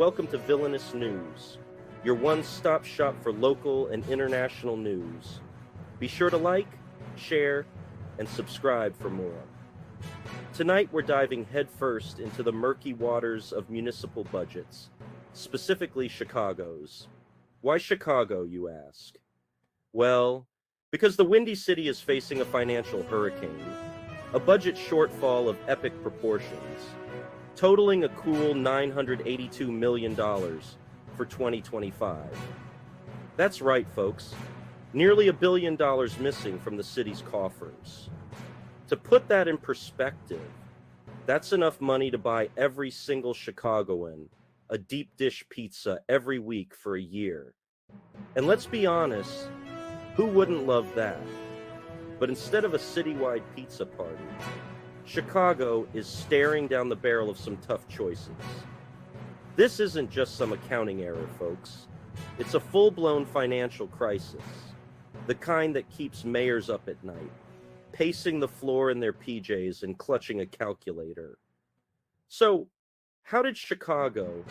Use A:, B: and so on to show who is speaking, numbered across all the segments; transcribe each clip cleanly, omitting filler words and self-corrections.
A: welcome to Villainous News, your one-stop shop for local and international news. Be sure to like, share, and subscribe for more. Tonight, we're diving headfirst into the murky waters of municipal budgets, specifically Chicago's. Why Chicago, you ask? Well, because the Windy City is facing a financial hurricane, a budget shortfall of epic proportions, totaling a cool $982 million for 2025. That's right, folks. Nearly $1 billion missing from the city's coffers. To put that in perspective, that's enough money to buy every single Chicagoan a deep dish pizza every week for a year. And let's be honest, who wouldn't love that? But instead of a citywide pizza party, Chicago is staring down the barrel of some tough choices. This isn't just some accounting error, folks. It's a full-blown financial crisis, the kind that keeps mayors up at night, pacing the floor in their PJs and clutching a calculator. So, how did Chicago,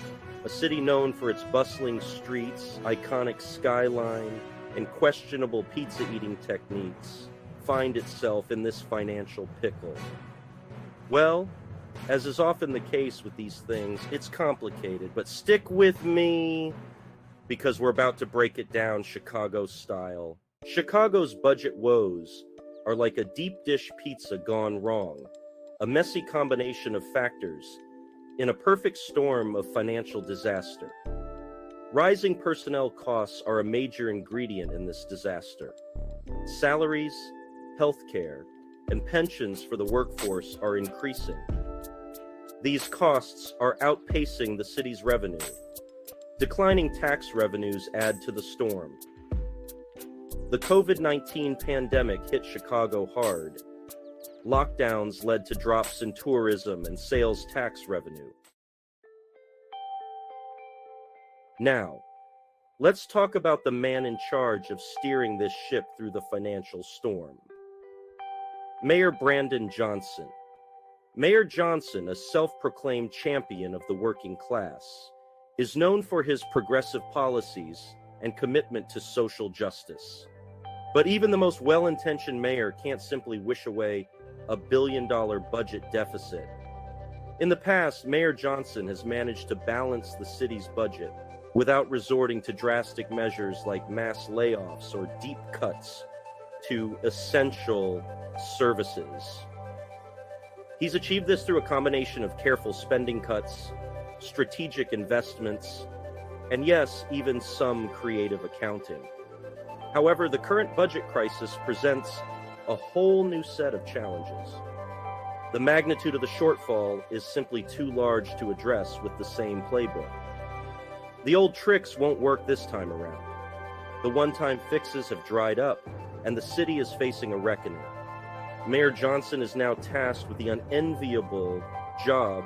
A: a city known for its bustling streets, iconic skyline, and questionable pizza-eating techniques, find itself in this financial pickle? Well, as is often the case with these things, it's complicated, but stick with me because we're about to break it down Chicago style. Chicago's budget woes are like a deep dish pizza gone wrong, a messy combination of factors in a perfect storm of financial disaster. Rising personnel costs are a major ingredient in this disaster. Salaries, healthcare, and pensions for the workforce are increasing. These costs are outpacing the city's revenue. Declining tax revenues add to the storm. The COVID-19 pandemic hit Chicago hard. Lockdowns led to drops in tourism and sales tax revenue. Now, let's talk about the man in charge of steering this ship through the financial storm. Mayor Brandon Johnson. Mayor Johnson, a self-proclaimed champion of the working class, is known for his progressive policies and commitment to social justice. But even the most well-intentioned mayor can't simply wish away $1 billion budget deficit. In the past, Mayor Johnson has managed to balance the city's budget without resorting to drastic measures like mass layoffs or deep cuts to essential services. He's achieved this through a combination of careful spending cuts, strategic investments, and yes, even some creative accounting. However, the current budget crisis presents a whole new set of challenges. The magnitude of the shortfall is simply too large to address with the same playbook. The old tricks won't work this time around. The one-time fixes have dried up, and the city is facing a reckoning. Mayor Johnson is now tasked with the unenviable job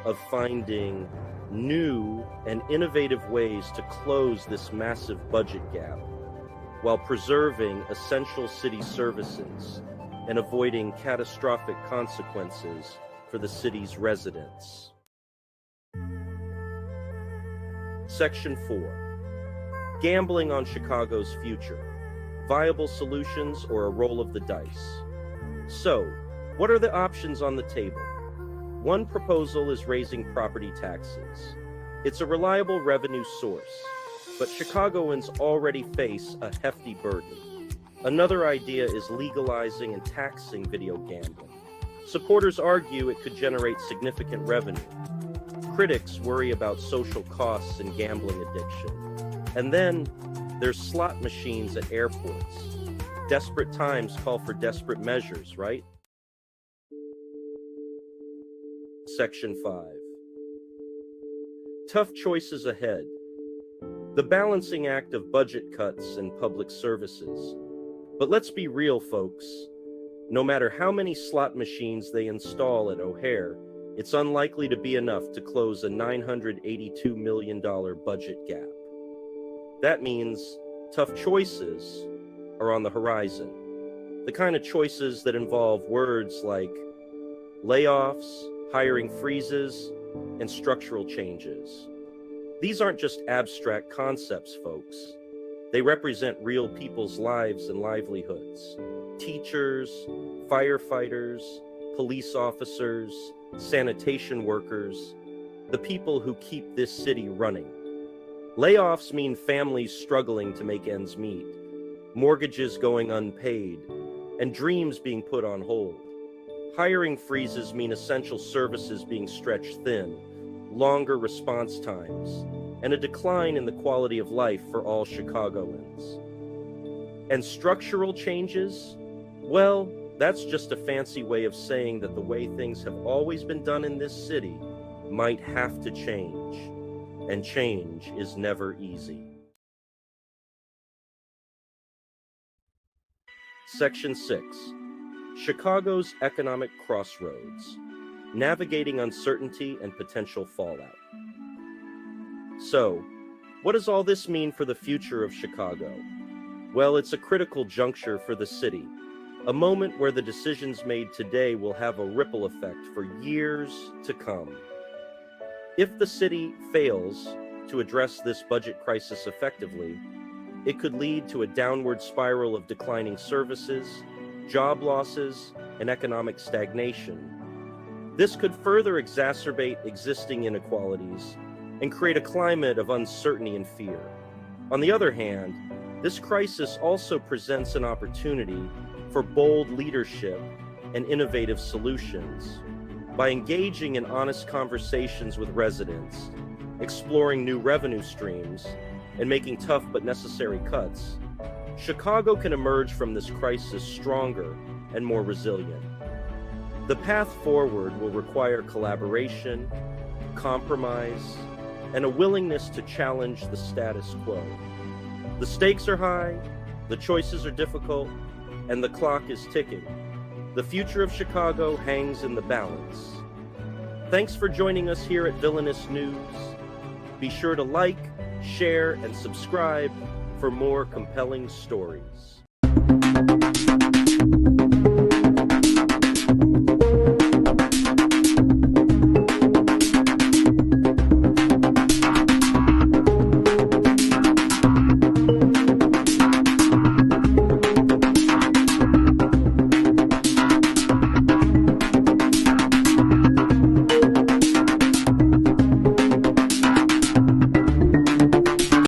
A: of finding new and innovative ways to close this massive budget gap, while preserving essential city services and avoiding catastrophic consequences for the city's residents. Section 4. Gambling on Chicago's future. Viable solutions or a roll of the dice. So, what are the options on the table? One proposal is raising property taxes. It's a reliable revenue source, but Chicagoans already face a hefty burden. Another idea is legalizing and taxing video gambling. Supporters argue it could generate significant revenue. Critics worry about social costs and gambling addiction. And then there's slot machines at airports. Desperate times call for desperate measures, right? Section 5. Tough choices ahead. The balancing act of budget cuts and public services. But let's be real, folks. No matter how many slot machines they install at O'Hare, it's unlikely to be enough to close a $982 million budget gap. That means tough choices are on the horizon. The kind of choices that involve words like layoffs, hiring freezes, and structural changes. These aren't just abstract concepts, folks. They represent real people's lives and livelihoods. Teachers, firefighters, police officers, sanitation workers, the people who keep this city running. Layoffs mean families struggling to make ends meet, mortgages going unpaid, and dreams being put on hold. Hiring freezes mean essential services being stretched thin, longer response times, and a decline in the quality of life for all Chicagoans. And structural changes? Well, that's just a fancy way of saying that the way things have always been done in this city might have to change, and change is never easy. Section 6. Chicago's Economic Crossroads, Navigating Uncertainty and Potential Fallout. So, what does all this mean for the future of Chicago? Well, it's a critical juncture for the city, a moment where the decisions made today will have a ripple effect for years to come. If the city fails to address this budget crisis effectively, it could lead to a downward spiral of declining services, job losses, and economic stagnation. This could further exacerbate existing inequalities and create a climate of uncertainty and fear. On the other hand, this crisis also presents an opportunity for bold leadership and innovative solutions. By engaging in honest conversations with residents, exploring new revenue streams, and making tough but necessary cuts, Chicago can emerge from this crisis stronger and more resilient. The path forward will require collaboration, compromise, and a willingness to challenge the status quo. The stakes are high, the choices are difficult, and the clock is ticking. The future of Chicago hangs in the balance. Thanks for joining us here at Villainous News. Be sure to like, share, and subscribe for more compelling stories.